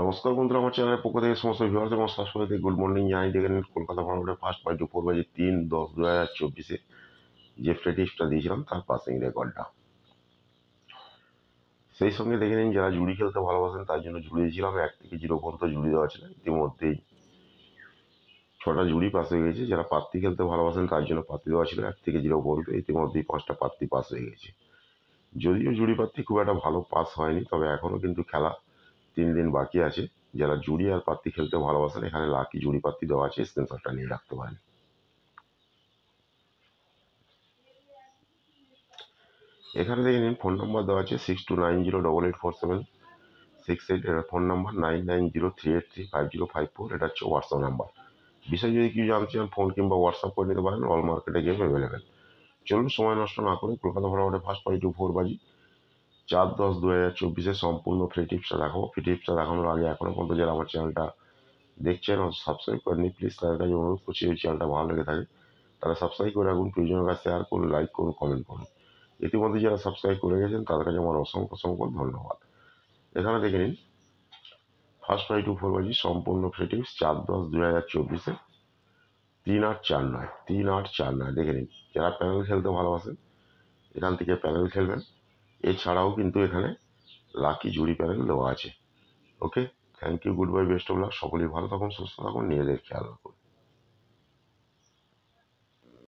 নমস্কার বন্ধুরা, আমার চ্যানেলের পক্ষ থেকে সমস্ত ভিউয়ার্স এবং সাবস্ক্রাইবারদের গুড মর্নিং জানাই। দেখে নিন কলকাতা ফরওয়ার্ডের ফার্স্ট বাই 4 বাজে 3/10/2024 যে ফ্রেটিক্সটা দিয়েছিলাম তার পাসিং রেকর্ডটা। সেই সঙ্গে দেখে নিন যারা জুড়ি খেলতে ভালোবাসেন তার জন্য জুড়ি দিয়েছিলাম 1 থেকে 0 পর্যন্ত জুড়ি দেওয়া ছিল। ইতিমধ্যেই 6টা জুড়ি পাস হয়ে গেছে। যারা পাত্তি খেলতে ভালোবাসেন তার জন্য পাত্তি দেওয়া ছিল 1 থেকে 0 পর্যন্ত। ইতিমধ্যেই 5টা পাত্তি পাস হয়ে গেছে। যদিও জুড়ি পাত্তি খুব একটা ভালো পাস হয়নি, তবে এখনও কিন্তু খেলা 3 দিন বাকি আছে। যারা জুড়ি আর পাত্তি খেলতে ভালোবাসেন এখানে লাকি জুড়ি পাত্তি দেওয়া আছে, স্ক্রিনশটটা নিয়ে রাখতে পারেন। এখানে দেখে নিন ফোন নাম্বার দেওয়া আছে 6290884768। এটা ফোন নাম্বার 9903835054। এটা হচ্ছে হোয়াটসঅ্যাপ নাম্বার। বিষয় যদি কিছু জানতে চান ফোন কিংবা হোয়াটসঅ্যাপ করে নিতে পারেন। অল মার্কেটে গেম অ্যাভেলেবেল। চলুন সময় নষ্ট না করে কলকাতা ফরওয়ার্ডে ফার্স্ট 5 to 4 বাজি 4/10/2024 সম্পূর্ণ ফ্রি টিপসটা দেখাবো। ফ্রি টিপসটা দেখানোর আগে এখনও পর্যন্ত যারা আমার চ্যানেলটা দেখছেন ও সাবস্ক্রাইব করেনি, প্লিজ তাদের কাছে অনুরোধ করছি, এই চ্যানেলটা ভালো লেগে থাকে তারা সাবস্ক্রাইব করে রাখুন, প্রিয়জনের কাছে শেয়ার করুন, লাইক করুন, কমেন্ট করুন। ইতিমধ্যে যারা সাবস্ক্রাইব করে গেছেন তাদের কাছে আমার অসংখ্য অসংখ্য ধন্যবাদ। এখানে দেখে নিন ফার্স্ট 5 to 4 বাজি সম্পূর্ণ ফ্রি টিপস 4/10/2024 3/8/4/9 3/8/4/9। দেখে নিন যারা প্যানেল খেলতে ভালোবাসেন এখান থেকে প্যানেল খেলবেন। এছাড়াও কিন্তু এখানে লাকি জুড়ি প্যানেল দেওয়া আছে। Okay, thank you, good bye, best of luck. সকলেই ভালো থাকুন, সুস্থ থাকুন, নিজেদের খেয়াল রাখুন।